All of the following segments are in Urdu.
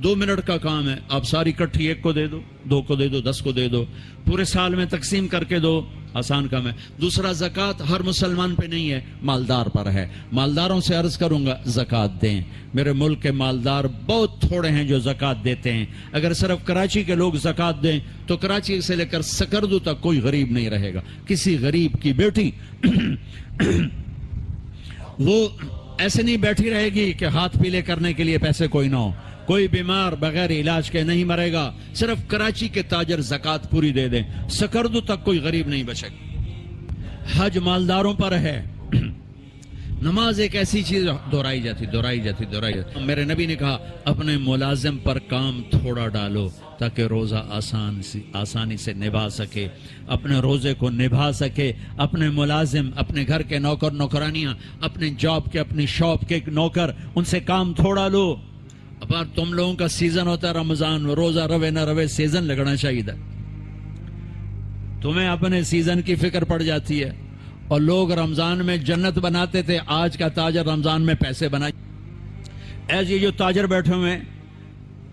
2 منٹ کا کام ہے، آپ ساری کٹھی 1 کو دے دو، 2 کو دے دو، 10 کو دے دو، پورے سال میں تقسیم کر کے دو، آسان کام ہے۔ دوسرا، زکوٰۃ ہر مسلمان پہ نہیں ہے، مالدار پر ہے۔ مالداروں سے عرض کروں گا زکوٰۃ دیں۔ میرے ملک کے مالدار بہت تھوڑے ہیں جو زکوٰۃ دیتے ہیں۔ اگر صرف کراچی کے لوگ زکوٰۃ دیں تو کراچی سے لے کر سکردو تک کوئی غریب نہیں رہے گا۔ کسی غریب کی بیٹی وہ ایسے نہیں بیٹھی رہے گی کہ ہاتھ پیلے کرنے کے لیے پیسے کوئی نہ ہو۔ کوئی بیمار بغیر علاج کے نہیں مرے گا۔ صرف کراچی کے تاجر زکوٰۃ پوری دے دیں، سکردو تک کوئی غریب نہیں بچے گا۔ حج مالداروں پر ہے۔ نماز ایک ایسی چیز دہرائی جاتی۔ میرے نبی نے کہا اپنے ملازم پر کام تھوڑا ڈالو تاکہ روزہ آسانی سے نبھا سکے، اپنے روزے کو نبھا سکے۔ اپنے ملازم، اپنے گھر کے نوکر نوکرانیاں، اپنے جاب کے، اپنی شاپ کے نوکر، ان سے کام تھوڑا لو۔ اب تم لوگوں کا سیزن ہوتا ہے رمضان، روزہ روے نہ روے سیزن لگنا چاہیے تھا۔ تمہیں اپنے سیزن کی فکر پڑ جاتی ہے، اور لوگ رمضان میں جنت بناتے تھے، آج کا تاجر رمضان میں پیسے بنائے۔ ایسے یہ جو تاجر بیٹھے ہوئے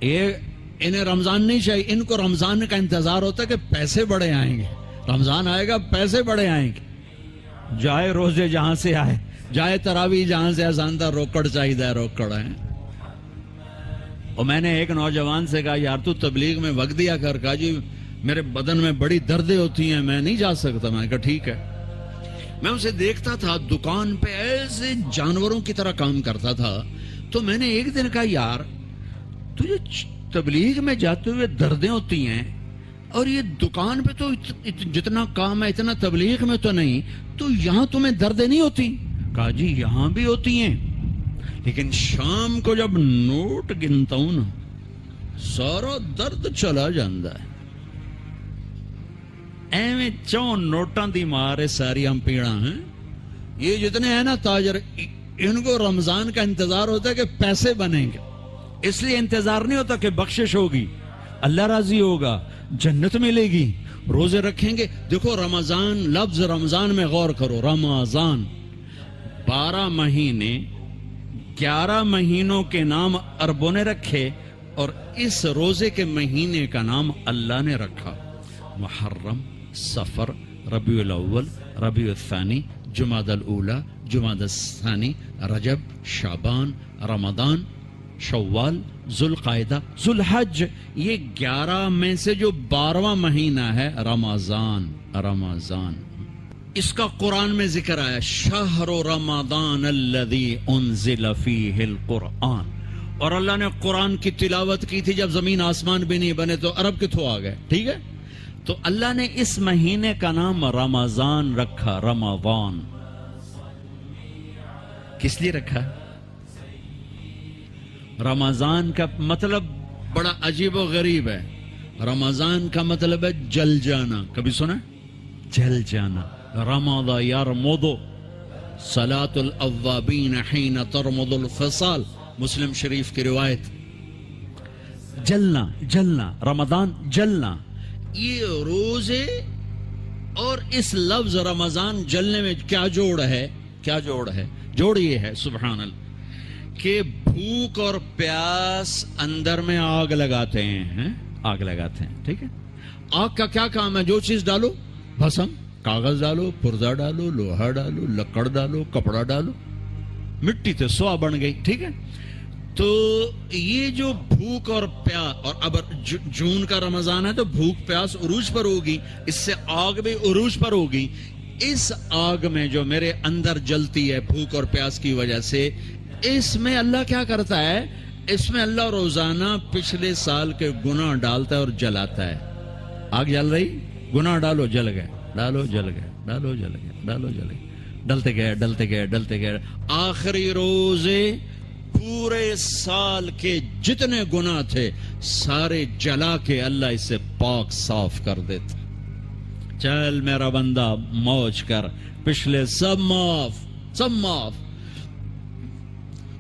ہیں، انہیں رمضان نہیں چاہیے، ان کو رمضان کا انتظار ہوتا ہے کہ پیسے بڑے آئیں گے، رمضان آئے گا پیسے بڑے آئیں گے۔ جائے روزے جہاں سے آئے، جائے تراویح جہاں سے آسان روکڑ چاہیے، روکڑ ہے۔ اور میں نے ایک نوجوان سے کہا یار تو تبلیغ میں وقت دیا کر، کہا جی میرے بدن میں بڑی دردیں ہوتی ہیں، میں نہیں جا سکتا۔ میں نے کہا ٹھیک ہے۔ میں اسے دیکھتا تھا دکان پہ ایسے جانوروں کی طرح کام کرتا تھا، تو میں نے ایک دن کہا یار تجھے تبلیغ میں جاتے ہوئے دردیں ہوتی ہیں، اور یہ دکان پہ تو جتنا کام ہے اتنا تبلیغ میں تو نہیں، تو یہاں تمہیں دردیں نہیں ہوتی؟ کہا جی یہاں بھی ہوتی ہیں، لیکن شام کو جب نوٹ گنتا ہوں نا سارا درد چلا جاندہ ہے۔ ایویں چون نوٹاں دی مارے ساری ہم پیڑا ہیں۔ یہ جتنے ہیں نا تاجر، ان کو رمضان کا انتظار ہوتا ہے کہ پیسے بنیں گے، اس لیے انتظار نہیں ہوتا کہ بخشش ہوگی، اللہ راضی ہوگا، جنت ملے گی، روزے رکھیں گے۔ دیکھو رمضان، لفظ رمضان میں غور کرو، رمضان 12 مہینے، 11 مہینوں کے نام عربوں نے رکھے، اور اس روزے کے مہینے کا نام اللہ نے رکھا۔ محرم، صفر، ربیع الاول، ربیع الثانی، جمادی الاولی، جمادی الثانی، رجب، شعبان، رمضان، شوال، ذوالقعدہ، ذوالحج۔ یہ 11 میں سے جو 12واں مہینہ ہے رمضان۔ اس کا قرآن میں ذکر آیا، شہر رمضان الذی انزل فیہ القرآن۔ اور اللہ نے قرآن کی تلاوت کی تھی جب زمین آسمان بھی نہیں بنے، تو عرب کتوں آ گئے، ٹھیک ہے؟ تو اللہ نے اس مہینے کا نام رمضان رکھا۔ رمضان کس لیے رکھا؟ رمضان کا مطلب بڑا عجیب و غریب ہے۔ رمضان کا مطلب ہے جل جانا، کبھی سنا؟ جل جانا۔ رمض یرمض، صلاة الاوابین حین ترمض الفصال، مسلم شریف کی روایت۔ جلنا، جلنا، رمضان جلنا۔ یہ روزے اور اس لفظ رمضان جلنے میں کیا جوڑ ہے؟ کیا جوڑ ہے؟ جوڑ یہ ہے سبحان اللہ کہ بھوک اور پیاس اندر میں آگ لگاتے ہیں، آگ لگاتے ہیں، ٹھیک ہے؟ آگ کا کیا کام ہے؟ جو چیز ڈالو، بھسم، کاغذ ڈالو، پرزہ ڈالو، لوہا ڈالو، لکڑ ڈالو، کپڑا ڈالو، مٹی تے سوا بن گئی، ٹھیک ہے؟ تو یہ جو بھوک اور پیاس، اور اب جون کا رمضان ہے تو بھوک پیاس عروج پر ہوگی، اس سے آگ بھی عروج پر ہوگی۔ اس آگ میں جو میرے اندر جلتی ہے بھوک اور پیاس کی وجہ سے، اس میں اللہ کیا کرتا ہے؟ اس میں اللہ روزانہ پچھلے سال کے گناہ ڈالتا ہے اور جلاتا ہے۔ آگ جل رہی، گناہ ڈالو، جل گئے، ڈالو، جل گئے، ڈالو، جل گئے، ڈالو، جل گئے، ڈلتے گئے، ڈلتے گئے، ڈلتے گئے۔ آخری روزے پورے سال کے جتنے گناہ تھے سارے جلا کے اللہ اسے پاک صاف کر دیتا۔ چل میرا بندہ موج کر، پچھلے سب معاف، سب معاف۔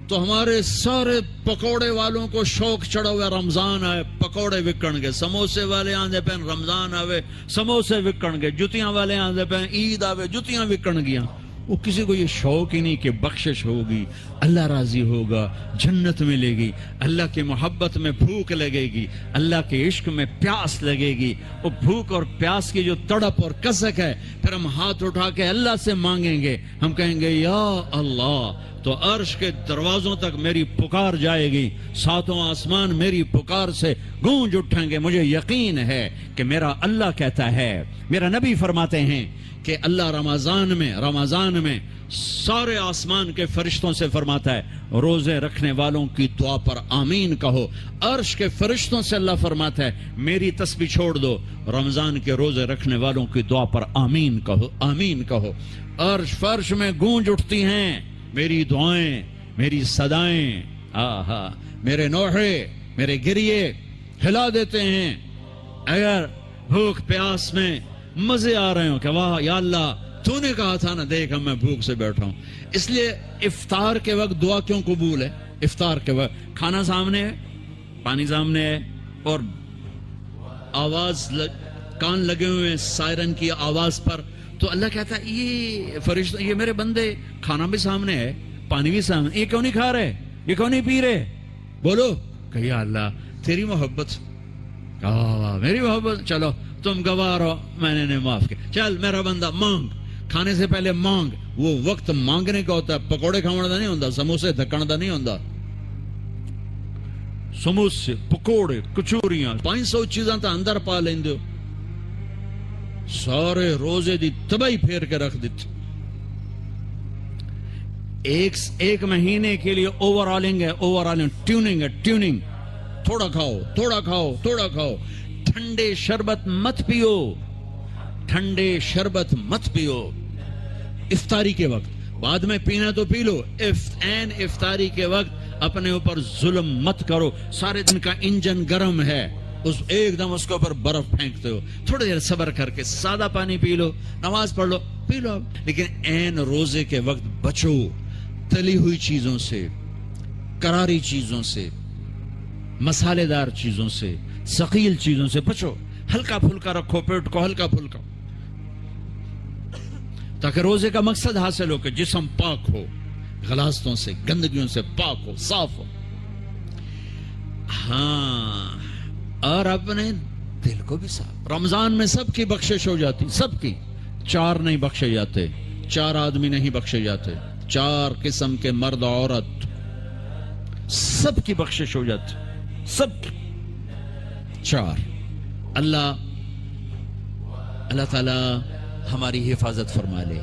تو ہمارے سارے پکوڑے والوں کو شوق چڑھا ہوا، رمضان آئے پکوڑے وکن گے، سموسے والے آندے پہ رمضان آوے سموسے وکن گے، جتیاں والے آندے پہ عید آوے جتیاں وکن گیاں۔ وہ کسی کو یہ شوق ہی نہیں کہ بخشش ہوگی، اللہ راضی ہوگا، جنت ملے گی، اللہ کی محبت میں بھوک لگے گی، اللہ کے عشق میں پیاس لگے گی. وہ بھوک اور پیاس کی جو تڑپ اور کسک ہے، پھر ہم ہاتھ اٹھا کے اللہ سے مانگیں گے. ہم کہیں گے یا اللہ، تو عرش کے دروازوں تک میری پکار جائے گی، ساتوں آسمان میری پکار سے گونج اٹھیں گے. مجھے یقین ہے کہ میرا اللہ کہتا ہے، میرا نبی فرماتے ہیں کہ اللہ رمضان میں سارے آسمان کے فرشتوں سے فرماتا ہے روزے رکھنے والوں کی دعا پر آمین کہو. عرش کے فرشتوں سے اللہ فرماتا ہے میری تسبیح چھوڑ دو، رمضان کے روزے رکھنے والوں کی دعا پر آمین کہو، آمین کہو. عرش فرش میں گونج اٹھتی ہیں میری دعائیں، میری صدائیں. آہا، میرے نوحے، میرے گریے ہلا دیتے ہیں. اگر بھوک پیاس میں مزے آ رہے ہوں کہ واہ یا اللہ تو نے کہا تھا نا، دیکھ میں بھوک سے بیٹھا ہوں. اس لیے افطار کے وقت دعا کیوں قبول ہے؟ افطار کے وقت کھانا سامنے ہے، پانی سامنے ہے، اور آواز کان لگے ہوئے ہیں سائرن کی آواز پر، تو اللہ کہتا ہے یہ فرشتہ، یہ میرے بندے، کھانا بھی سامنے ہے، پانی بھی سامنے، یہ کیوں نہیں کھا رہے، یہ کیوں نہیں پی رہے؟ بولو کہ یا اللہ تیری محبت، میری محبت، چلو تم گواہ رہو، میں نے معاف کیا. چل میرا بندہ مانگ، کھانے سے پہلے مانگ. وہ وقت مانگنے کا ہوتا ہے، پکوڑے کھانا دا نہیں ہوتا، سموسے دھکن دا نہیں ہوتا. سموسے، پکوڑے، کچوریاں، 500 چیزاں تا اندر پا لیندے ہو. سارے روزے دی تباہی پھیر کے رکھ دیتے. ایک مہینے کے لیے اوور آلنگ ہے، اوور آلنگ، ٹیوننگ ہے، ٹیوننگ. تھوڑا کھاؤ، تھوڑا کھاؤ، تھوڑا کھاؤ. ٹھنڈے شربت مت پیو، ٹھنڈے شربت مت پیو افطاری کے وقت. بعد میں پینا تو پی لو، این افطاری کے وقت اپنے اوپر ظلم مت کرو. سارے دن کا انجن گرم ہے، ایک دم اس کے اوپر برف پھینکتے ہو. تھوڑی دیر صبر کر کے سادہ پانی پی لو، نماز پڑھ لو، پی لو. لیکن این روزے کے وقت بچو تلی ہوئی چیزوں سے، کراری چیزوں سے، مسالے دار چیزوں سے، ثقیل چیزوں سے بچو. ہلکا پھلکا رکھو پیٹ کو، ہلکا پھلکا، تاکہ روزے کا مقصد حاصل ہو کہ جسم پاک ہو، غلاظتوں سے، گندگیوں سے پاک ہو، صاف ہو. ہاں، اور اپنے دل کو بھی صاف. رمضان میں سب کی بخشش ہو جاتی، سب کی. 4 نہیں بخشے جاتے، 4 آدمی نہیں بخشے جاتے، 4 قسم کے مرد عورت سب کی بخشش ہو جاتی، سب کی. 4. اللہ تعالی ہماری حفاظت فرما لے.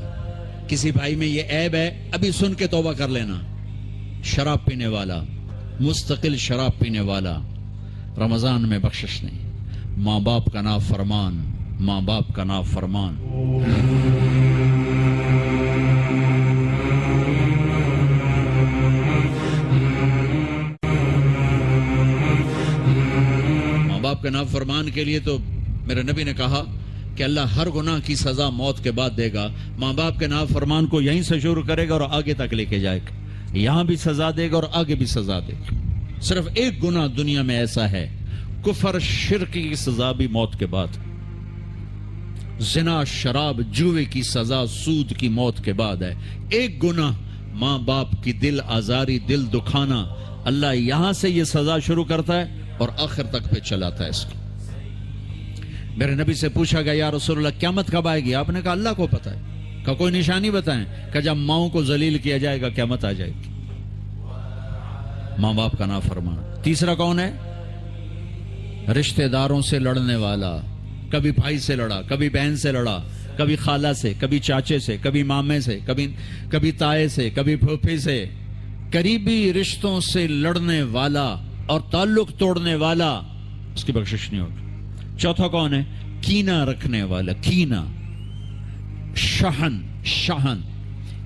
کسی بھائی میں یہ عیب ہے، ابھی سن کے توبہ کر لینا. شراب پینے والا، مستقل شراب پینے والا، رمضان میں بخشش نہیں. ماں باپ کا نافرمان، ماں باپ کا نافرمان. ماں باپ کے نافرمان کے لیے تو میرے نبی نے کہا کہ اللہ ہر گناہ کی سزا موت کے بعد دے گا. ماں باپ کے نافرمان کو یہیں سے شروع کرے گا اور آگے تک لے کے جائے گا. یہاں بھی سزا دے گا اور آگے بھی سزا دے گا. صرف ایک گناہ دنیا میں ایسا ہے، کفر شرک کی سزا بھی موت کے بعد. زنا، شراب، جوے کی سزا، سود کی موت کے بعد ہے. ایک گناہ ماں باپ کی دل آزاری، دل دکھانا، اللہ یہاں سے یہ سزا شروع کرتا ہے اور آخر تک پہ چلاتا ہے اس کو. میرے نبی سے پوچھا گیا یا رسول اللہ قیامت کب آئے گی؟ آپ نے کہا اللہ کو پتہ ہے. کہ کوئی نشانی بتائیں؟ کہ جب ماؤں کو ذلیل کیا جائے گا قیامت آ جائے گی. ماں باپ کا نافرمان. تیسرا کون ہے؟ رشتہ داروں سے لڑنے والا. کبھی بھائی سے لڑا، کبھی بہن سے لڑا، کبھی خالہ سے، کبھی چاچے سے، کبھی مامے سے، کبھی تائے سے، کبھی پھوپھی سے. قریبی رشتوں سے لڑنے والا اور تعلق توڑنے والا، اس کی بخشش نہیں ہوگی. چوتھا کون ہے؟ کینہ رکھنے والا. کینہ، شہن.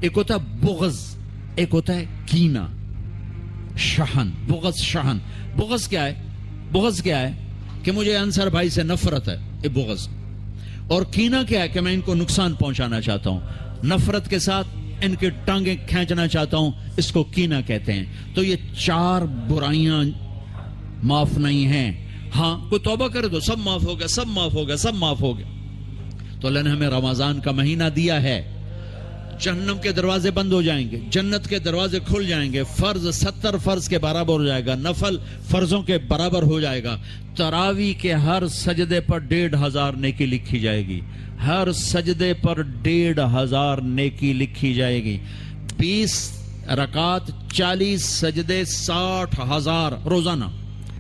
ایک ہوتا ہے بغض، ایک ہوتا ہے کینہ. شہن، بغض، شہن. بغض کیا ہے؟ بغض کیا ہے؟ کہ مجھے انصر بھائی سے نفرت ہے، یہ بغض. اور کینہ کیا ہے؟ کہ میں ان کو نقصان پہنچانا چاہتا ہوں، نفرت کے ساتھ ان کی ٹانگیں کھینچنا چاہتا ہوں، اس کو کینہ کہتے ہیں. تو یہ 4 برائیاں معاف نہیں ہیں. ہاں کوئی توبہ کرے تو سب معاف ہو گیا، سب معاف ہو گیا، سب معاف ہو گیا. تو اللہ نے ہمیں رمضان کا مہینہ دیا ہے جہنم کے دروازے بند ہو جائیں گے، جنت کے دروازے کھل جائیں گے، فرض 70 فرض کے برابر ہو جائے گا، نفل فرضوں کے برابر ہو جائے گا، تراویح کے ہر سجدے پر 1500 نیکی لکھی جائے گی، ہر سجدے پر 1500 نیکی لکھی جائے گی، 20 رکعت 40 سجدے 60,000 روزانہ۔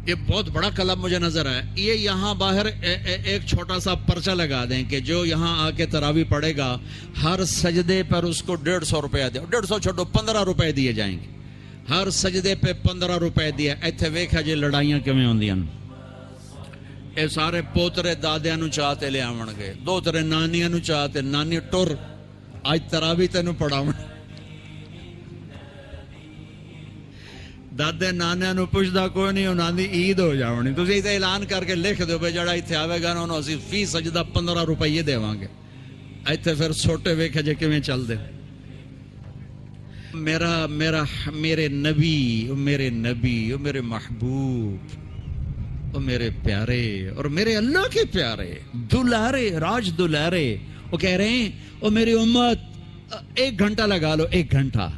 یہ بہت بڑا کلب مجھے نظر آیا۔ یہ یہاں باہر ایک چھوٹا سا پرچہ لگا دیں کہ جو یہاں آ کے تراویح پڑھے گا ہر سجدے پر اس کو 150 روپیہ دے، 150 چھوڑو 15 روپے دیے جائیں گے، ہر سجدے پہ 15 روپے دیے۔ ایتھے ویکھا جی لڑائیاں کیویں ہوندیاں، اے سارے پوترے دادیاں نو چاہتے لے آون گے، دو ترے نانیاں نو چاہتے، نانی ٹر اج تراویح تینوں پڑھاون، دادے نانے نو پوچھدا کوئی نہیں، انہاں دی عید ہو جاونی، تسی ایتھے اعلان کر کے لکھ دیو بے جڑا ایتھے آوے گا انہوں اسی فی سجدہ 15 روپے دیواں گے۔ ایتھے پھر سوٹے ویکھے جے کیویں چل دے۔ میرے نبی، میرے محبوب، او میرے پیارے اور میرے اللہ کے پیارے دلارے، راج دلارے، وہ کہہ رہے ہیں او میری امت 1 گھنٹہ لگا لو، 1 گھنٹہ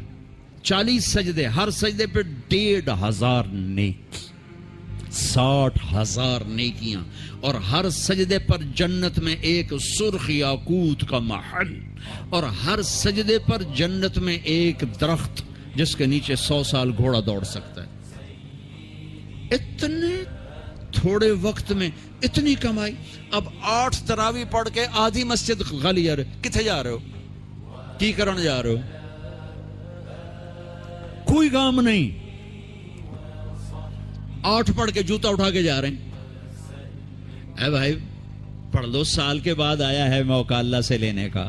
40 سجدے، ہر سجدے پہ 1500 نیکی، 60,000 نیکیاں، اور ہر سجدے پر جنت میں ایک سرخ یاقوت کا محل، اور ہر سجدے پر جنت میں ایک درخت جس کے نیچے 100 سال گھوڑا دوڑ سکتا ہے۔ اتنے تھوڑے وقت میں اتنی کمائی۔ اب 8 تراویح پڑھ کے آدھی مسجد خالی جا رہے ہو، کتنے جا رہے ہو، کی کرن جا رہے ہو؟ کوئی کام نہیں، 8 پڑھ کے جوتا اٹھا کے جا رہے ہیں۔ اے بھائی پڑھ لو، سال کے بعد آیا ہے موقع اللہ سے لینے کا،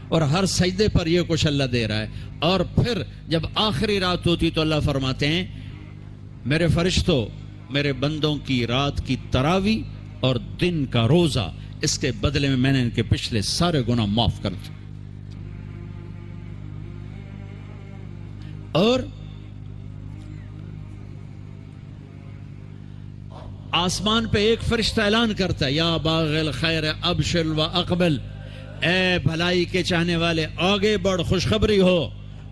اور ہر سجدے پر یہ کچھ اللہ دے رہا ہے۔ اور پھر جب آخری رات ہوتی تو اللہ فرماتے ہیں میرے فرشتوں، میرے بندوں کی رات کی تراویح اور دن کا روزہ، اس کے بدلے میں نے ان کے پچھلے سارے گناہ معاف کر دیے۔ اور آسمان پہ ایک فرشتہ اعلان کرتا ہے یا باغ الخیر ابشر و اقبل، اے بھلائی کے چاہنے والے آگے بڑھ خوشخبری ہو،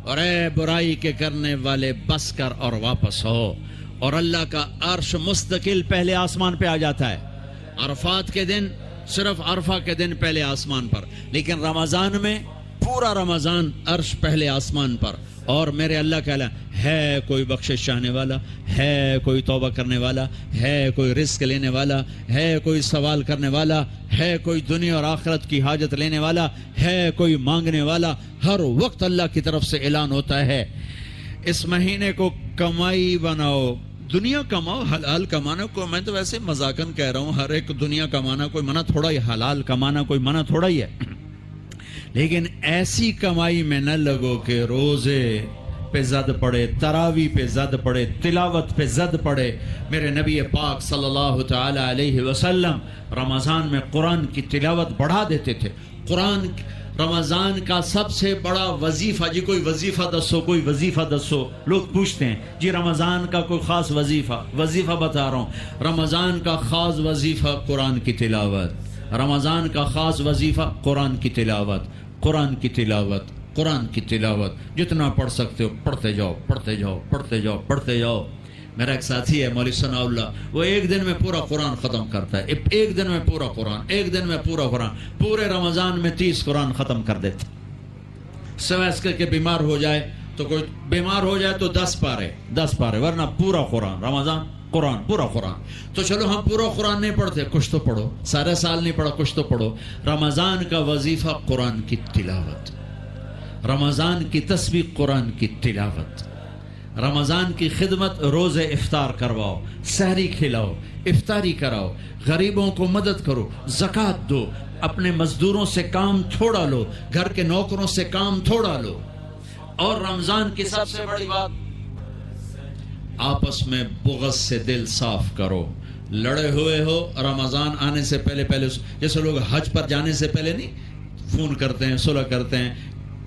اور اے برائی کے کرنے والے بس کر اور واپس ہو۔ اور اللہ کا عرش مستقل پہلے آسمان پہ آ جاتا ہے، عرفات کے دن صرف عرفہ کے دن پہلے آسمان پر، لیکن رمضان میں پورا رمضان عرش پہلے آسمان پر۔ اور میرے اللہ کا اعلان ہے، کوئی بخشش چاہنے والا ہے، کوئی توبہ کرنے والا ہے، کوئی رزق لینے والا ہے، کوئی سوال کرنے والا ہے، کوئی دنیا اور آخرت کی حاجت لینے والا ہے، کوئی مانگنے والا۔ ہر وقت اللہ کی طرف سے اعلان ہوتا ہے اس مہینے کو کمائی بناؤ، دنیا کماؤ، حلال کمانا کو میں تو ویسے مذاقن کہہ رہا ہوں، ہر ایک دنیا کمانا کوئی منع تھوڑا ہی، حلال کمانا کوئی منع تھوڑا ہی ہے، لیکن ایسی کمائی میں نہ لگو کہ روزے پہ زد پڑے، تراویح پہ زد پڑے، تلاوت پہ زد پڑے۔ میرے نبی پاک صلی اللہ تعالی علیہ وسلم رمضان میں قرآن کی تلاوت بڑھا دیتے تھے۔ قرآن رمضان کا سب سے بڑا وظیفہ، جی کوئی وظیفہ دسو، کوئی وظیفہ دسو، لوگ پوچھتے ہیں جی رمضان کا کوئی خاص وظیفہ بتا رہا ہوں۔ رمضان کا خاص وظیفہ قرآن کی تلاوت، رمضان کا خاص وظیفہ قرآن کی تلاوت، قرآن کی تلاوت، قرآن کی تلاوت، جتنا پڑھ سکتے ہو پڑھتے جاؤ، پڑھتے جاؤ، پڑھتے جاؤ، پڑھتے جاؤ۔ میرا ایک ساتھی ہے مولوی ثناء اللہ، وہ ایک دن میں پورا قرآن ختم کرتا ہے، ایک دن میں پورا قرآن، ایک دن میں پورا قرآن، پورے رمضان میں 30 قرآن ختم کر دیتے۔ سوائے اس کے بیمار ہو جائے تو کوئی بیمار ہو جائے تو 10 پارے، ورنہ پورا قرآن، رمضان قرآن، پورا قرآن۔ تو چلو ہم پورا قرآن نہیں پڑھتے، کچھ تو پڑھو، سارے سال نہیں پڑھا، کچھ تو پڑھو۔ رمضان کا وظیفہ قرآن کی تلاوت، رمضان کی تسبیح قرآن کی تلاوت، رمضان کی خدمت، روزے افطار کرواؤ، سحری کھلاؤ، افطاری کراؤ، غریبوں کو مدد کرو، زکوٰۃ دو، اپنے مزدوروں سے کام تھوڑا لو، گھر کے نوکروں سے کام تھوڑا لو۔ اور رمضان کی سب سے بڑی بات، آپس میں بغض سے دل صاف کرو۔ لڑے ہوئے ہو، رمضان آنے سے پہلے جیسے لوگ حج پر جانے سے پہلے نہیں فون کرتے ہیں، صلح کرتے ہیں،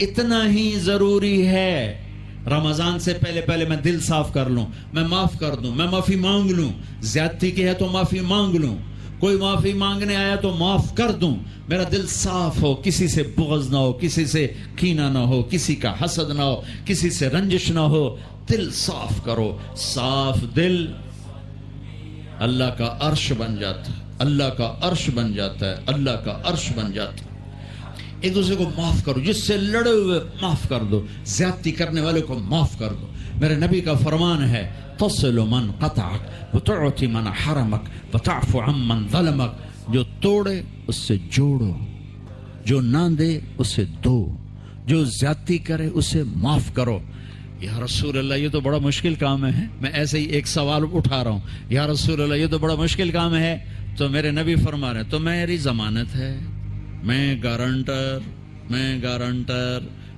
اتنا ہی ضروری ہے رمضان سے پہلے میں دل صاف کر لوں، میں معاف کر دوں، میں معافی مانگ لوں، زیادتی کی ہے تو معافی مانگ لوں، کوئی معافی مانگنے آیا تو معاف کر دوں، میرا دل صاف ہو، کسی سے بغض نہ ہو، کسی سے کینہ نہ ہو، کسی کا حسد نہ ہو، کسی سے رنجش نہ ہو، دل صاف کرو۔ صاف دل اللہ کا عرش بن جاتا ہے، اللہ کا عرش بن جاتا ہے، اللہ کا عرش بن جاتا ہے۔ ایک دوسرے کو معاف کرو، جس سے لڑے ہوئے معاف کر دو، زیادتی کرنے والے کو معاف کر دو۔ میرے نبی کا فرمان ہے تصل من قطعک وتعطی من حرمک وتعف عن من ظلمک، جو توڑے اس سے جوڑو، جو نہ دے اسے دو، جو زیادتی کرے اسے معاف کرو۔ یا رسول اللہ یہ تو بڑا مشکل کام ہے، میں ایسے ہی ایک سوال اٹھا رہا ہوں، یا رسول اللہ یہ تو بڑا مشکل کام ہے، تو میرے نبی فرما رہے ہیں تو میری ضمانت ہے، میں گارنٹر،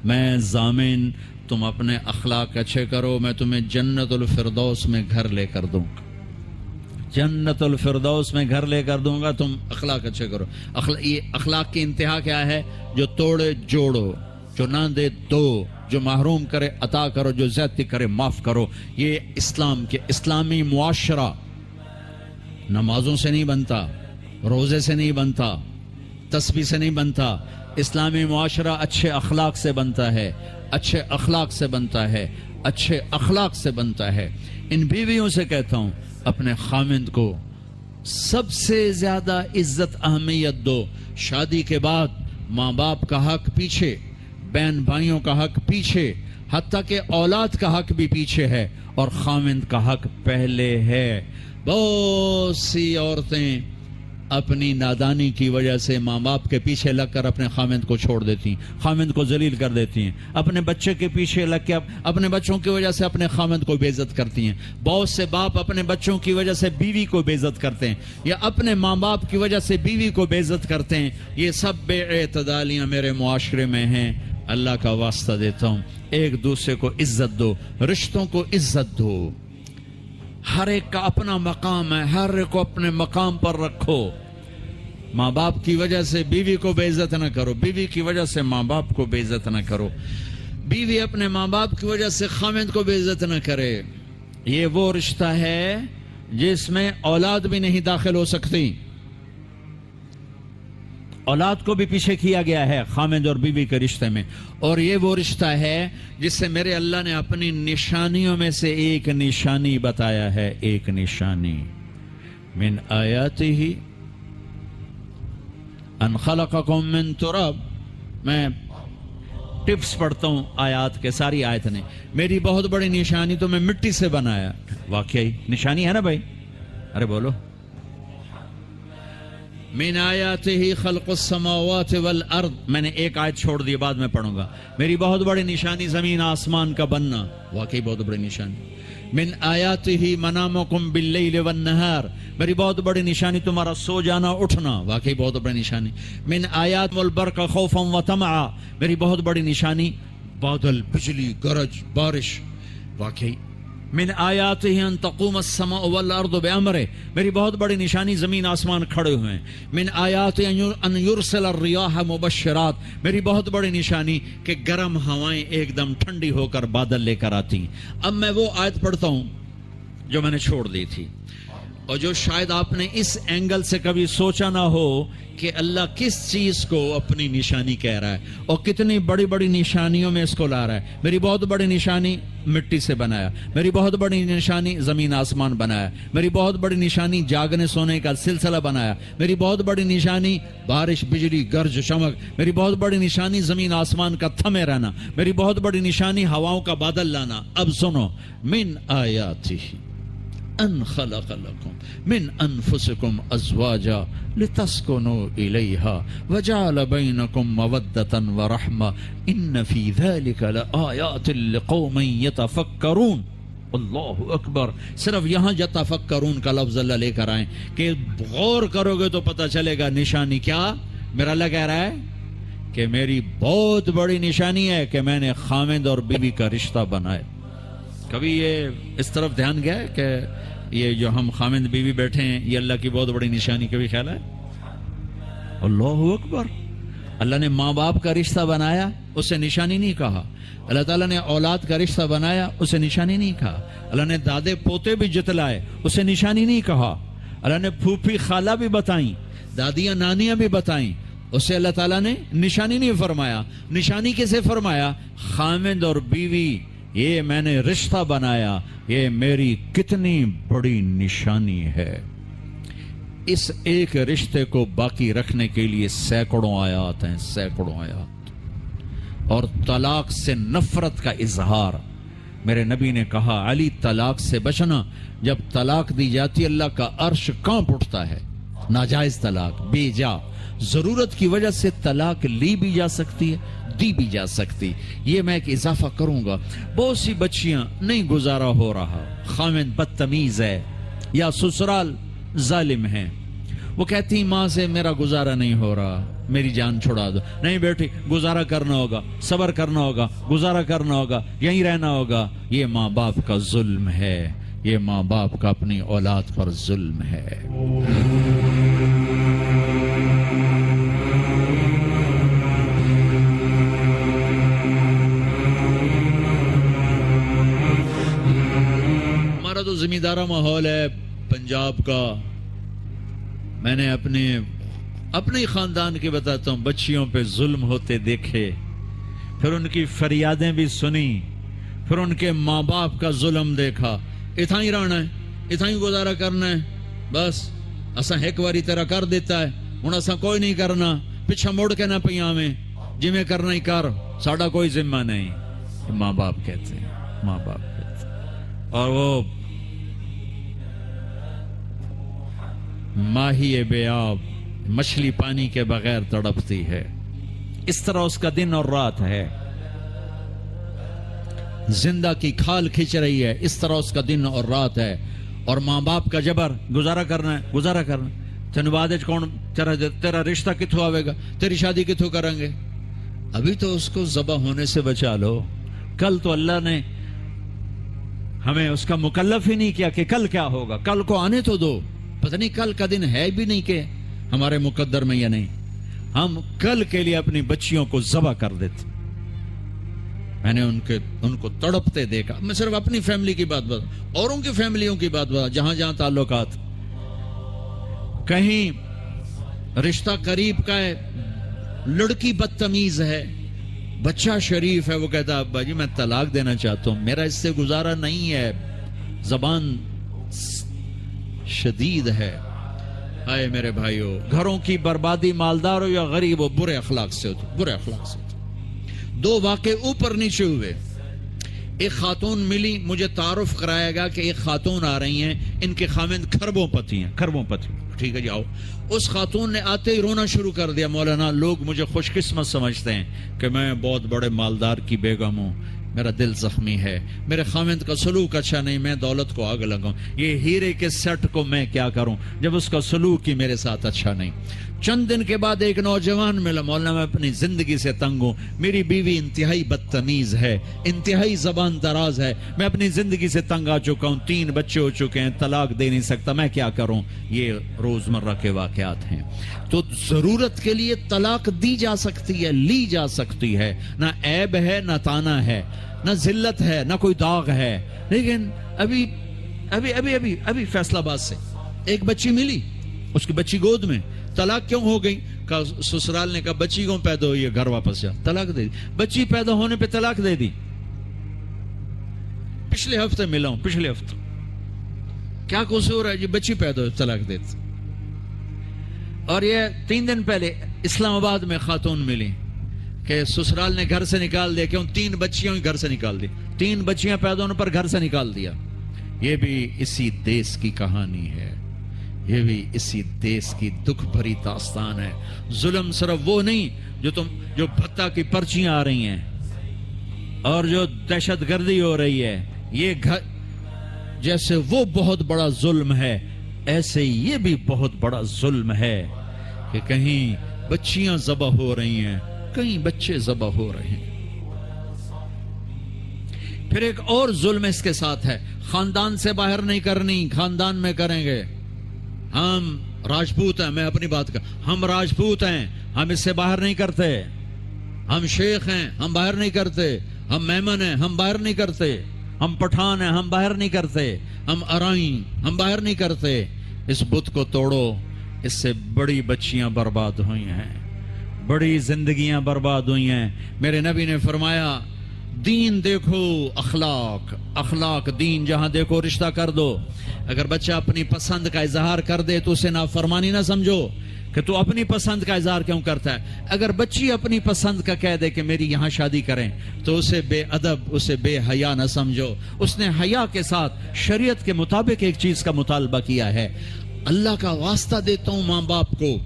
میں ضامن، تم اپنے اخلاق اچھے کرو، میں تمہیں جنت الفردوس میں گھر لے کر دوں گا، جنت الفردوس میں گھر لے کر دوں گا، تم اخلاق اچھے کرو۔ یہ اخلاق کی انتہا کیا ہے؟ جو توڑے جوڑو، جو نہ دے دو، جو محروم کرے عطا کرو، جو زیادتی کرے معاف کرو۔ یہ اسلامی معاشرہ نمازوں سے نہیں بنتا، روزے سے نہیں بنتا، تسبیح سے نہیں بنتا، اسلامی معاشرہ اچھے اخلاق سے بنتا ہے، اچھے اخلاق سے بنتا ہے، اچھے اخلاق سے بنتا ہے۔ ان بیویوں سے کہتا ہوں اپنے خامند کو سب سے زیادہ عزت اہمیت دو۔ شادی کے بعد ماں باپ کا حق پیچھے، بہن بھائیوں کا حق پیچھے، حتیٰ کہ اولاد کا حق بھی پیچھے ہے، اور خامند کا حق پہلے ہے۔ بہت سی عورتیں اپنی نادانی کی وجہ سے ماں باپ کے پیچھے لگ کر اپنے خامند کو چھوڑ دیتی ہیں، خامند کو ذلیل کر دیتی ہیں، اپنے بچے کے پیچھے لگ کے اپنے بچوں کی وجہ سے اپنے خامند کو بے عزت کرتی ہیں۔ بہت سے باپ اپنے بچوں کی وجہ سے بیوی کو بے عزت کرتے ہیں، یا اپنے ماں باپ کی وجہ سے بیوی کو بے عزت کرتے ہیں۔ یہ سب بے اعتدالیاں میرے معاشرے میں ہیں۔ اللہ کا واسطہ دیتا ہوں، ایک دوسرے کو عزت دو، رشتوں کو عزت دو۔ ہر ایک کا اپنا مقام ہے، ہر ایک کو اپنے مقام پر رکھو۔ ماں باپ کی وجہ سے بیوی کو بے عزت نہ کرو، بیوی کی وجہ سے ماں باپ کو بے عزت نہ کرو، بیوی اپنے ماں باپ کی وجہ سے خامند کو بے عزت نہ کرے۔ یہ وہ رشتہ ہے جس میں اولاد بھی نہیں داخل ہو سکتی، اولاد کو بھی پیچھے کیا گیا ہے خامند اور بیوی کے رشتے میں۔ اور یہ وہ رشتہ ہے جس سے میرے اللہ نے اپنی نشانیوں میں سے ایک نشانی بتایا ہے، ایک نشانی من آیاتہ ان خلقکم من تراب۔ میں ٹپس پڑھتا ہوں آیات کے، ساری آیت نے میری بہت بڑی نشانی تو میں مٹی سے بنایا۔ واقعی نشانی ہے نا بھائی؟ ارے بولو۔ من آیاتہ خلق السماوات والارض، میں نے ایک آیت چھوڑ دی، بعد میں پڑھوں گا۔ میری بہت بڑی نشانی زمین آسمان کا بننا، واقعی بہت بڑی نشانی۔ من آیاتہ منامکم باللیل والنہار، میری بہت بڑی نشانی تمہارا سو جانا اٹھنا، واقعی بہت بڑی نشانی۔ من آیات والبرق خوفا وطمعا، میری بہت بڑی نشانی بادل، بجلی، گرج، بارش، واقعی۔ من آیاتہ ان تقوم السماء والارض بامرہ، میری بہت بڑی نشانی زمین آسمان کھڑے ہوئے ہیں۔ من آیاتہ ان یرسل الریاح مبشرات، میری بہت بڑی نشانی کہ گرم ہوائیں ایک دم ٹھنڈی ہو کر بادل لے کر آتی ہیں۔ اب میں وہ آیت پڑھتا ہوں جو میں نے چھوڑ دی تھی، اور جو شاید آپ نے اس اینگل سے کبھی سوچا نہ ہو کہ اللہ کس چیز کو اپنی نشانی کہہ رہا ہے اور کتنی بڑی بڑی نشانیوں میں اس کو لا رہا ہے۔ میری بہت بڑی نشانی مٹی سے بنایا، میری بہت بڑی نشانی زمین آسمان بنایا، میری بہت بڑی نشانی جاگنے سونے کا سلسلہ بنایا، میری بہت بڑی نشانی بارش، بجلی، گرج، چمک، میری بہت بڑی نشانی زمین آسمان کا تھمے رہنا، میری بہت بڑی نشانی ہواؤں کا بادل لانا۔ اب سنو، من آیاتہ ان خلق لکم من انفسکم ازواجا لتسکنوا الیہا وجعل بینکم مودۃ ورحمہ ان فی ذلک لآیات لقوم یتفکرون۔ اللہ اکبر۔ صرف یہاں یتفکرون کا لفظ اللہ لے کر آئیں کہ غور کرو گے تو پتہ چلے گا نشانی کیا۔ میرا اللہ کہہ رہا ہے کہ میری بہت بڑی نشانی ہے کہ میں نے خامند اور بیوی کا رشتہ بنایا۔ کبھی یہ اس طرف دھیان گیا ہے کہ یہ جو ہم خامند بیوی بیٹھے ہیں یہ اللہ کی بہت بڑی نشانی، کبھی خیال ہے؟ اللہ اکبر۔ اللہ نے ماں باپ کا رشتہ بنایا، اسے نشانی نہیں کہا۔ اللہ تعالیٰ نے اولاد کا رشتہ بنایا، اسے نشانی نہیں کہا۔ اللہ نے دادے پوتے بھی جتلائے، اسے نشانی نہیں کہا۔ اللہ نے پھوپھی خالہ بھی بتائیں، دادیاں نانیاں بھی بتائیں، اسے اللہ تعالیٰ نے نشانی نہیں فرمایا. نشانی کسے فرمایا؟ خامند اور بیوی، یہ میں نے رشتہ بنایا، یہ میری کتنی بڑی نشانی ہے. اس ایک رشتے کو باقی رکھنے کے لیے سینکڑوں آیات ہیں، سینکڑوں آیات. اور طلاق سے نفرت کا اظہار. میرے نبی نے کہا علی طلاق سے بچنا. جب طلاق دی جاتی اللہ کا عرش کانپ اٹھتا ہے. ناجائز طلاق، بے جا، ضرورت کی وجہ سے طلاق لی بھی جا سکتی ہے، دی بھی جا سکتی. یہ میں ایک اضافہ کروں گا. بہت سی بچیاں نہیں گزارا ہو رہا، خامند بدتمیز ہے یا سسرال ظالم ہیں، وہ کہتی ہیں ماں سے میرا گزارا نہیں ہو رہا، میری جان چھڑا دو. نہیں بیٹی، گزارا کرنا ہوگا، صبر کرنا ہوگا، گزارا کرنا ہوگا، یہیں رہنا ہوگا. یہ ماں باپ کا ظلم ہے، یہ ماں باپ کا اپنی اولاد پر ظلم ہے. ہمارا تو زمیندارہ ماحول ہے پنجاب کا. میں نے اپنے خاندان کی بتاتا ہوں، بچیوں پہ ظلم ہوتے دیکھے، پھر ان کی فریادیں بھی سنی، پھر ان کے ماں باپ کا ظلم دیکھا. اتنا ہی رہنا ہے، اتنا ہی گزارا کرنا ہے، بس اساں ایک باری تیرا کر دیتا ہے، ہن اساں کوئی نہیں کرنا، پیچھا مڑ کے نہ پیا میں، جی میں کرنا ہی کر، ساڈا کوئی ذمہ نہیں. ماں باپ کہتے ہیں، ماں باپ کہتے ہیں. اور وہ ماہی بے آب، مچھلی پانی کے بغیر تڑپتی ہے، اس طرح اس کا دن اور رات ہے. زندہ کی کھال کھچ رہی ہے، اس طرح اس کا دن اور رات ہے. اور ماں باپ کا جبر، گزارا کرنا ہے، گزارا کرنا. تینوں بعد کون تیرا رشتہ کتوں آئے گا، تیری شادی کتوں کریں گے؟ ابھی تو اس کو ذبح ہونے سے بچا لو. کل تو اللہ نے ہمیں اس کا مکلف ہی نہیں کیا کہ کل کیا ہوگا. کل کو آنے تو دو، پتہ نہیں کل کا دن ہے بھی نہیں کہ ہمارے مقدر میں یا نہیں. ہم کل کے لیے اپنی بچیوں کو ذبح کر دیتے. میں نے ان کو تڑپتے دیکھا. میں صرف اپنی فیملی کی بات بتا، اوروں کی فیملیوں کی بات بتا، جہاں جہاں تعلقات. کہیں رشتہ قریب کا ہے، لڑکی بدتمیز ہے، بچہ شریف ہے، وہ کہتا ابا جی میں طلاق دینا چاہتا ہوں، میرا اس سے گزارا نہیں ہے، زبان شدید ہے. آئے میرے بھائیو، گھروں کی بربادی مالدار ہو یا غریب ہو، برے اخلاق سے ہوتی، برے اخلاق سے ہوتی. دو واقعے اوپر نیچے ہوئے. ایک خاتون ملی، مجھے تعارف کرایا گیا کہ ایک خاتون آ رہی ہیں، ان کے خامند کھربوں پتی ہیں، کھربوں پتی. ٹھیک ہے جی آؤ. اس خاتون نے آتے ہی رونا شروع کر دیا. مولانا لوگ مجھے خوش قسمت سمجھتے ہیں کہ میں بہت بڑے مالدار کی بیگم ہوں، میرا دل زخمی ہے، میرے خامند کا سلوک اچھا نہیں، میں دولت کو آگ لگاؤں، یہ ہیرے کے سیٹ کو میں کیا کروں جب اس کا سلوک ہی میرے ساتھ اچھا نہیں. چند دن کے بعد ایک نوجوان ملا. مولانا میں اپنی زندگی سے تنگ ہوں، میری بیوی انتہائی بدتمیز ہے، انتہائی زبان دراز ہے، میں اپنی زندگی سے تنگ آ چکا ہوں، 3 بچے ہو چکے ہیں، طلاق دے نہیں سکتا، میں کیا کروں. یہ روزمرہ کے واقعات ہیں. تو ضرورت کے لیے طلاق دی جا سکتی ہے، لی جا سکتی ہے، نہ عیب ہے، نہ تانا ہے، نہ ذلت ہے، نہ کوئی داغ ہے. لیکن ابھی فیصل آباد سے ایک بچی ملی، اس کی بچی گود میں. طلاق کیوں ہو گئی؟ سسرال نے کہا بچی کیوں پیدا ہوئی ہے، گھر واپس جا. طلاق دے دی. بچی پیدا ہونے پہ طلاق دے دی. پچھلے ہفتے ملا ہوں، پچھلے ہفتے. کیا قصور ہے جی؟ بچی پیدا ہوئی، طلاق دے دی. اور یہ 3 دن پہلے اسلام آباد میں خاتون ملی کہ سسرال نے گھر سے نکال دیا. کیوں؟ 3 بچیاں گھر سے نکال دی. 3 بچیاں پیدا ہونے پر گھر سے نکال دیا. یہ بھی اسی دیس کی کہانی ہے، یہ بھی اسی دیس کی دکھ بھری داستان ہے. ظلم صرف وہ نہیں جو بھتہ کی پرچیاں آ رہی ہیں اور جو دہشت گردی ہو رہی ہے، یہ جیسے وہ بہت بڑا ظلم ہے، ایسے یہ بھی بہت بڑا ظلم ہے کہ کہیں بچیاں ذبح ہو رہی ہیں، کہیں بچے ذبح ہو رہے ہیں. پھر ایک اور ظلم اس کے ساتھ ہے، خاندان سے باہر نہیں کرنی، خاندان میں کریں گے. ہم راجپوت ہیں، میں اپنی بات کر، ہم راجپوت ہیں، ہم اس سے باہر نہیں کرتے. ہم شیخ ہیں، ہم باہر نہیں کرتے. ہم میمن ہیں، ہم باہر نہیں کرتے. ہم پٹھان ہیں، ہم باہر نہیں کرتے. ہم ارائیں، ہم باہر نہیں کرتے. اس بت کو توڑو، اس سے بڑی بچیاں برباد ہوئی ہیں، بڑی زندگیاں برباد ہوئی ہیں۔ میرے نبی نے فرمایا دین دیکھو، اخلاق، اخلاق دین جہاں دیکھو رشتہ کر دو۔ اگر بچہ اپنی پسند کا اظہار کر دے تو اسے نافرمانی نہ سمجھو کہ تو اپنی پسند کا اظہار کیوں کرتا ہے۔ اگر بچی اپنی پسند کا کہہ دے کہ میری یہاں شادی کریں تو اسے بے ادب، اسے بے حیا نہ سمجھو۔ اس نے حیا کے ساتھ شریعت کے مطابق ایک چیز کا مطالبہ کیا ہے۔ اللہ کا واسطہ دیتا ہوں ماں باپ کو،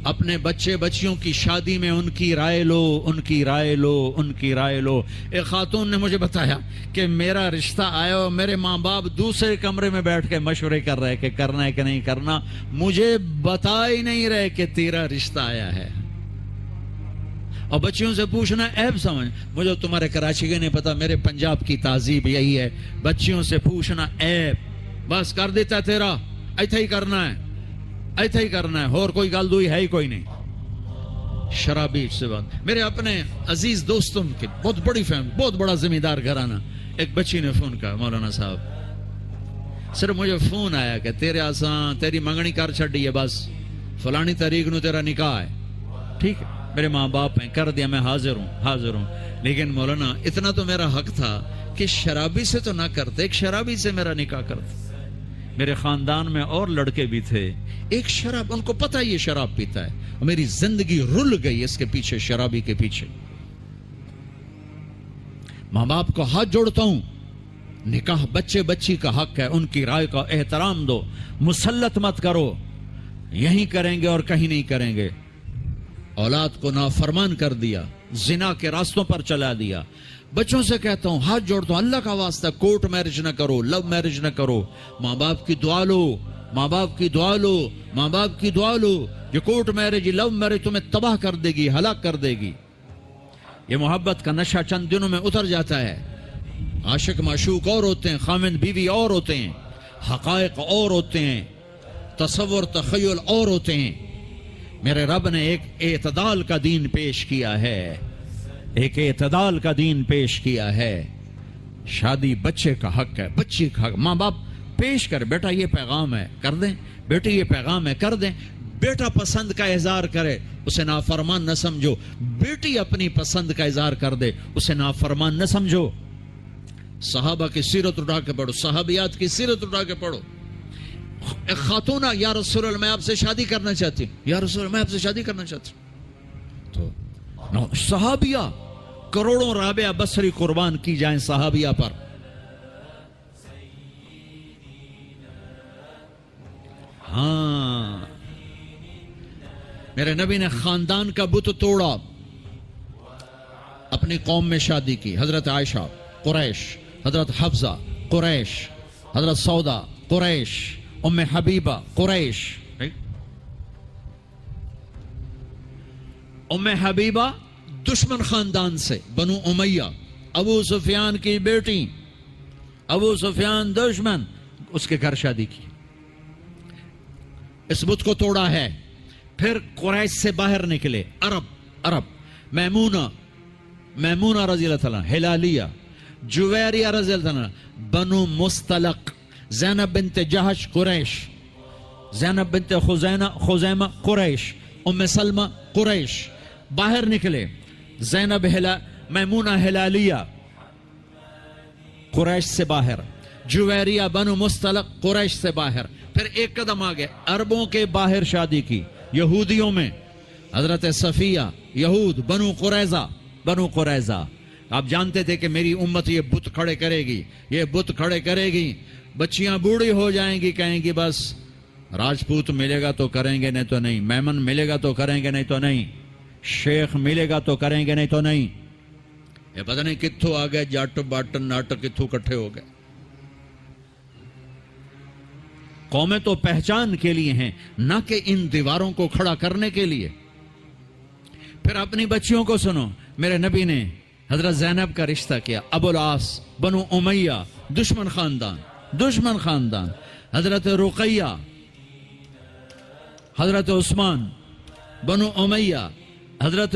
اپنے بچے بچیوں کی شادی میں ان کی رائے لو، ان کی رائے لو، ان کی رائے لو۔ ایک خاتون نے مجھے بتایا کہ میرا رشتہ آیا اور میرے ماں باپ دوسرے کمرے میں بیٹھ کے مشورے کر رہے کہ کرنا ہے کہ نہیں کرنا، مجھے بتا ہی نہیں رہے کہ تیرا رشتہ آیا ہے۔ اور بچیوں سے پوچھنا عیب سمجھ، مجھے تمہارے کراچی کے نہیں پتا، میرے پنجاب کی تہذیب یہی ہے، بچیوں سے پوچھنا عیب، بس کر دیتا ہے تیرا، ایتھے ہی کرنا ہے، ایتھے ہی کرنا ہے، اور کوئی گل دوئی ہے ہی کوئی نہیں۔ شرابی سے بات، میرے اپنے عزیز دوستوں کے بہت بڑی فیملی، بہت بڑا ذمہ دار گھرانہ، ایک بچی نے فون کہا مولانا صاحب صرف مجھے فون آیا کہ تیرے آسان تیری منگنی کر چھڑی ہے، بس فلانی تاریخ نو تیرا نکاح ہے، ٹھیک ہے میرے ماں باپ ہیں، کر دیا، میں حاضر ہوں، لیکن مولانا اتنا تو میرا حق تھا کہ شرابی سے تو نہ کرتے، ایک شرابی سے میرا نکاح کرتے۔ میرے خاندان میں اور لڑکے بھی تھے، ایک شراب، ان کو پتہ یہ شراب پیتا ہے، اور میری زندگی رل گئی اس کے پیچھے، شرابی کے پیچھے۔ ماں باپ کو ہاتھ جوڑتا ہوں، نکاح بچے بچی کا حق ہے، ان کی رائے کا احترام دو، مسلط مت کرو، یہیں کریں گے اور کہیں نہیں کریں گے۔ اولاد کو نافرمان کر دیا، زنا کے راستوں پر چلا دیا۔ بچوں سے کہتا ہوں، ہاتھ جوڑتا ہوں، اللہ کا واسطہ کورٹ میرج نہ کرو، لو میرج نہ کرو، ماں باپ کی دعا لو، ماں باپ کی دعا لو، ماں باپ کی دعا لو۔ یہ کورٹ میرج، لو میرج تمہیں تباہ کر دے گی، ہلاک کر دے گی۔ یہ محبت کا نشہ چند دنوں میں اتر جاتا ہے، عاشق معشوق اور ہوتے ہیں، خامند بیوی اور ہوتے ہیں، حقائق اور ہوتے ہیں، تصور تخیل اور ہوتے ہیں۔ میرے رب نے ایک اعتدال کا دین پیش کیا ہے، ایک اعتدال کا دین پیش کیا ہے۔ شادی بچے کا حق ہے، بچی کا حق، ماں باپ پیش کر، بیٹا یہ پیغام ہے کر دیں، بیٹی یہ پیغام ہے کر دیں۔ بیٹا پسند کا اظہار کرے، اسے نافرمان نہ سمجھو، بیٹی اپنی پسند کا اظہار کر دے، اسے نافرمان نہ سمجھو۔ صحابہ کی سیرت اٹھا کے پڑھو، صحابیات کی سیرت اٹھا کے پڑھو۔ ایک خاتون، یا رسول اللہ میں آپ سے شادی کرنا چاہتی ہوں، یا رسول اللہ میں آپ سے شادی کرنا چاہتی ہوں، تو صحابیہ کروڑوں رابعہ بصری قربان کی جائیں صحابیہ پر۔ ہاں، میرے نبی نے خاندان کا بت توڑا، اپنی قوم میں شادی کی۔ حضرت عائشہ قریش، حضرت حفصہ قریش، حضرت سودا قریش، ام حبیبہ قریش۔ ام حبیبہ دشمن خاندان سے، بنو امیہ، ابو سفیان کی بیٹی، ابو سفیان دشمن، اس کے گھر شادی کی، اس بت کو توڑا ہے۔ پھر قریش سے باہر نکلے عرب، میمونہ رضی اللہ تعالیٰ، ہلالیہ، جویریہ رضی اللہ تعالیٰ، بنو مستلق، زینب بنت جہش قریش، زینب بنت خزیمہ قریش، ام سلمہ قریش، باہر نکلے۔ زینب میمونہ ہلالیہ قریش سے باہر، جویریہ بنو مستلق قریش سے باہر۔ پھر ایک قدم آگے عربوں کے باہر شادی کی، یہودیوں میں، حضرت صفیہ، یہود، بنو قریظہ۔ آپ جانتے تھے کہ میری امت یہ بت کھڑے کرے گی، یہ بت کھڑے کرے گی، بچیاں بوڑھی ہو جائیں گی، کہیں گی بس راجپوت ملے گا تو کریں گے نہیں تو نہیں، میمن ملے گا تو کریں گے نہیں تو نہیں، شیخ ملے گا تو کریں گے نہیں تو نہیں۔ یہ پتہ نہیں کتھوں آ گئے جٹ بٹ نٹ، کتھوں کٹھے ہو گئے۔ قومیں تو پہچان کے لیے ہیں، نہ کہ ان دیواروں کو کھڑا کرنے کے لیے۔ پھر اپنی بچیوں کو سنو، میرے نبی نے حضرت زینب کا رشتہ کیا، ابو العاص بنو امیہ، دشمن خاندان، حضرت رقیہ، حضرت عثمان بنو امیہ، حضرت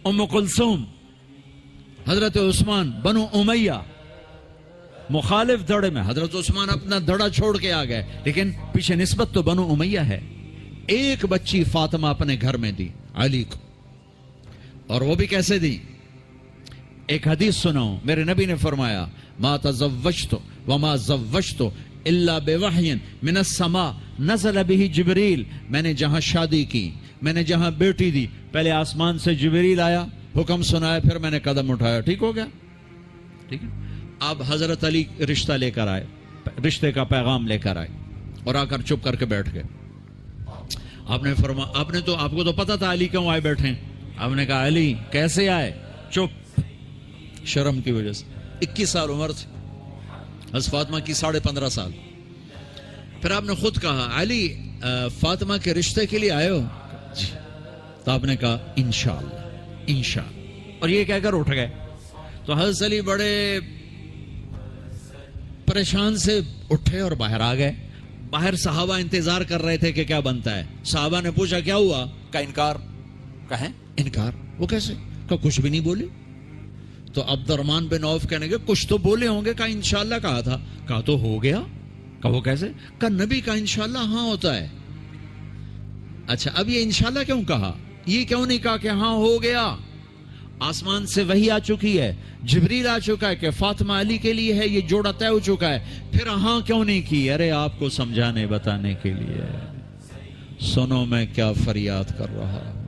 ام کلثوم، حضرت عثمان بنو امیہ، مخالف دھڑے میں حضرت عثمان اپنا دھڑا چھوڑ کے آ گئے، لیکن پیچھے نسبت تو بنو امیہ ہے. ایک بچی فاطمہ اپنے گھر میں دی علی کو، اور وہ بھی کیسے دی؟ ایک حدیث سناؤ، میرے نبی نے فرمایا ما تزوجت وما زوجت الا بوحی من السماء نزل به جبریل. میں نے جہاں شادی کی، میں نے جہاں بیٹی دی، پہلے آسمان سے جبریل آیا، حکم سنایا، پھر میں نے قدم اٹھایا. ٹھیک ہو گیا؟ ٹھیک ہے. اب حضرت علی رشتہ لے کر آئے، رشتے کا پیغام لے کر آئے، اور آ کر چپ کر کے بیٹھ گئے. آپ نے فرمایا، آپ کو تو پتا تھا علی کیوں آئے بیٹھے. آپ نے کہا علی کیسے آئے؟ چپ، شرم کی وجہ سے. 21 سال عمر تھی حضرت فاطمہ کی، 15.5 سال. پھر آپ نے خود کہا علی فاطمہ کے رشتے کے لیے آئے ہو؟ جی. تو آپ نے کہا انشاءاللہ انشاءاللہ، اور یہ کہہ کر اٹھ گئے. تو حضرت علی بڑے پریشان سے اٹھے اور باہر آ گئے. باہر صحابہ انتظار کر رہے تھے کہ کیا بنتا ہے. صحابہ نے پوچھا کیا ہوا؟ کہا انکار. کہیں انکار؟ وہ کیسے؟ کہا کچھ بھی نہیں بولی. تو عبد الرحمن بن عوف کہنے گے کچھ تو بولے ہوں گے. کہا انشاءاللہ کہا تھا. کہا تو ہو گیا. کہا وہ کیسے؟ کہا نبی کا انشاءاللہ ہاں ہوتا ہے. اچھا اب یہ انشاءاللہ کیوں کہا؟ یہ کیوں نہیں کہا کہ ہاں ہو گیا؟ آسمان سے وحی آ چکی ہے، جبریل آ چکا ہے کہ فاطمہ علی کے لیے ہے، یہ جوڑا طے ہو چکا ہے. پھر ہاں کیوں نہیں کی؟ ارے آپ کو سمجھانے بتانے کے لیے. سنو میں کیا فریاد کر رہا ہوں.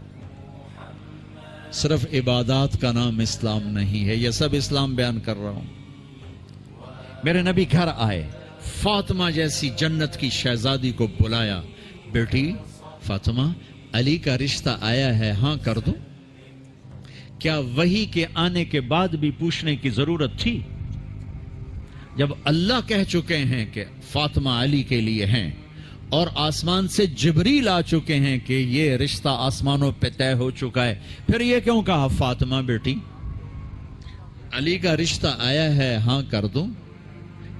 صرف عبادات کا نام اسلام نہیں ہے، یہ سب اسلام بیان کر رہا ہوں. میرے نبی گھر آئے، فاطمہ جیسی جنت کی شہزادی کو بلایا. بیٹی فاطمہ، علی کا رشتہ آیا ہے، ہاں کر دو. کیا وحی کے آنے کے بعد بھی پوچھنے کی ضرورت تھی؟ جب اللہ کہہ چکے ہیں کہ فاطمہ علی کے لیے ہیں، اور آسمان سے جبریل آ چکے ہیں کہ یہ رشتہ آسمانوں پہ طے ہو چکا ہے، پھر یہ کیوں کہا فاطمہ بیٹی علی کا رشتہ آیا ہے، ہاں کر دوں؟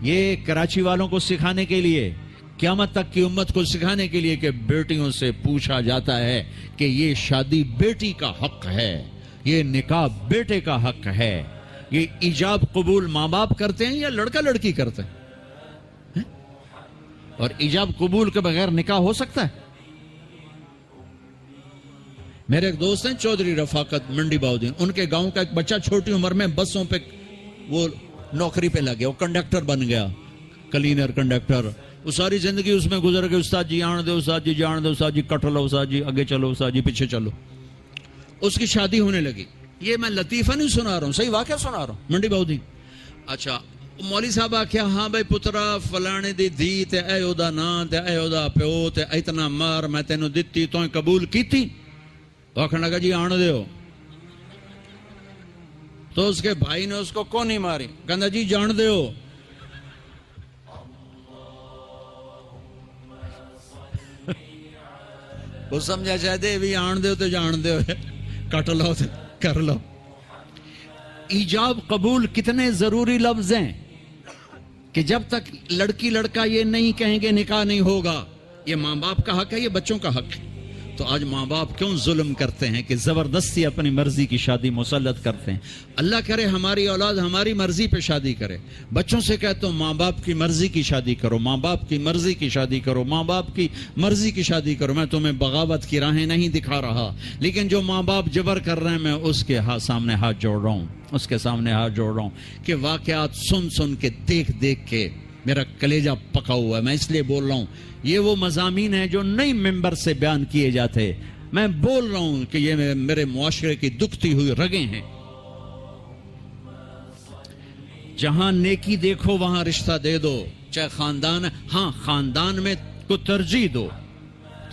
یہ کراچی والوں کو سکھانے کے لیے، قیامت تک کی امت کو سکھانے کے لیے کہ بیٹیوں سے پوچھا جاتا ہے کہ یہ شادی بیٹی کا حق ہے، یہ نکاح بیٹے کا حق ہے. یہ ایجاب قبول ماں باپ کرتے ہیں یا لڑکا لڑکی کرتے ہیں؟ اور ایجاب قبول کے بغیر نکاح ہو سکتا ہے؟ میرے ایک دوست ہیں چودھری رفاقت منڈی باؤدین، ان کے گاؤں کا ایک بچہ چھوٹی عمر میں بسوں پہ وہ نوکری پہ لگ گیا، وہ کنڈکٹر بن گیا، کلینر کنڈکٹر. وہ ساری زندگی اس میں گزر گئی. استاد جی آن دے، استاد جی جان دے، استاد جی کٹ لو، استاد جی آگے چلو، استاد جی پیچھے چلو. اس کی شادی ہونے لگی. یہ میں لطیفہ نہیں سنا رہا ہوں، صحیح واقعہ سنا رہا ہوں. منڈی باؤدین. اچھا مولوی صاحب آخیا ہاں بھائی پترا فلانے دی دھی تے اے او دا نام تے اے او دا پیو تے اتنا مار میں تینوں دتی تو قبول کیتی؟ تو آخر لگا جی آن دیو. تو اس کے بھائی نے اس کو کون نہیں ماری، کہندا جی جان دیو. وہ سمجھا چاہتے بھی آن دیو تو جان دیو، کٹ لو تو کر لو. ایجاب قبول کتنے ضروری لفظ ہیں کہ جب تک لڑکی لڑکا یہ نہیں کہیں گے نکاح نہیں ہوگا. یہ ماں باپ کا حق ہے، یہ بچوں کا حق ہے. تو آج ماں باپ کیوں ظلم کرتے ہیں کہ زبردستی اپنی مرضی کی شادی مسلط کرتے ہیں؟ اللہ کرے ہماری اولاد ہماری مرضی پہ شادی کرے. بچوں سے کہتا ہوں ماں باپ کی مرضی کی شادی کرو، ماں باپ کی مرضی کی شادی کرو، ماں باپ کی مرضی کی شادی کرو. میں تمہیں بغاوت کی راہیں نہیں دکھا رہا، لیکن جو ماں باپ جبر کر رہے ہیں میں اس کے سامنے ہاتھ جوڑ رہا ہوں، اس کے سامنے ہاتھ جوڑ رہا ہوں کہ واقعات سن سن کے دیکھ دیکھ کے میرا کلیجہ پکا ہوا ہے. میں اس لیے بول رہا ہوں یہ وہ مضامین ہیں جو نئی ممبر سے بیان کیے جاتے. میں بول رہا ہوں کہ یہ میرے معاشرے کی دکھتی ہوئی رگیں ہیں. جہاں نیکی دیکھو وہاں رشتہ دے دو، چاہے خاندان. ہاں خاندان میں کو ترجیح دو،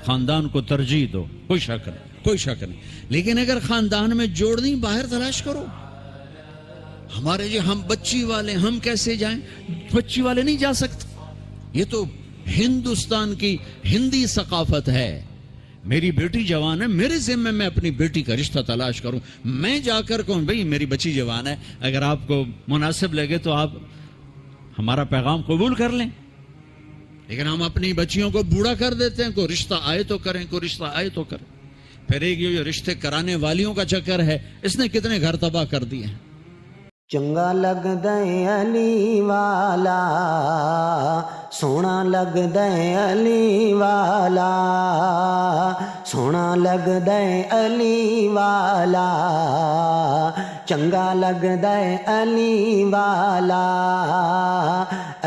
خاندان کو ترجیح دو، کوئی شک نہیں، کوئی شک نہیں. لیکن اگر خاندان میں جوڑ نہیں باہر تلاش کرو. ہمارے جی ہم بچی والے، ہم کیسے جائیں؟ بچی والے نہیں جا سکتے. یہ تو ہندوستان کی ہندی ثقافت ہے. میری بیٹی جوان ہے، میرے ذمہ میں اپنی بیٹی کا رشتہ تلاش کروں. میں جا کر کہوں بھئی میری بچی جوان ہے، اگر آپ کو مناسب لگے تو آپ ہمارا پیغام قبول کر لیں. لیکن ہم اپنی بچیوں کو بوڑھا کر دیتے ہیں. کوئی رشتہ آئے تو کریں، کوئی رشتہ آئے تو کریں. پھر ایک یہ رشتے کرانے والیوں کا چکر ہے، اس نے کتنے گھر تباہ کر دیے ہیں. ਚੰਗਾ ਲੱਗਦਾ ਏ ਅਲੀ ਵਾਲਾ, ਸੋਹਣਾ ਲੱਗਦਾ ਏ ਅਲੀ ਵਾਲਾ, ਸੋਹਣਾ ਲੱਗਦਾ ਏ ਅਲੀ ਵਾਲਾ, ਚੰਗਾ ਲੱਗਦਾ ਏ ਅਲੀ ਵਾਲਾ,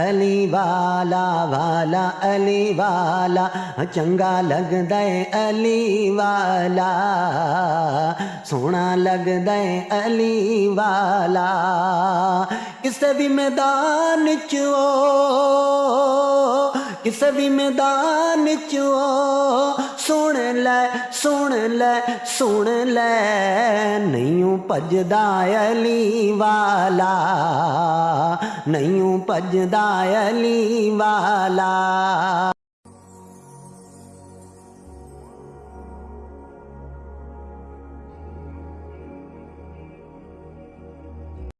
ਅਲੀ ਵਾਲਾ ਵਾਲਾ ਅਲੀ ਵਾਲਾ, ਚੰਗਾ ਲੱਗਦਾ ਏ ਅਲੀ ਵਾਲਾ, ਸੋਹਣਾ ਲੱਗਦਾ ਏ ਅਲੀ ਵਾਲਾ। ਕਿਸੇ ਵੀ ਮੈਦਾਨ 'ਚ ਕਿਸੇ ਵੀ ਮੈਦਾਨ 'ਚ ਸੁਣ ਲੈ ਸੁਣ ਲੈ ਸੁਣ ਲੈ, ਨਹੀਂ ਭੱਜਦਾ ਅਲੀ ਵਾਲਾ, ਨਹੀਂ ਭੱਜਦਾ ਅਲੀ ਵਾਲਾ।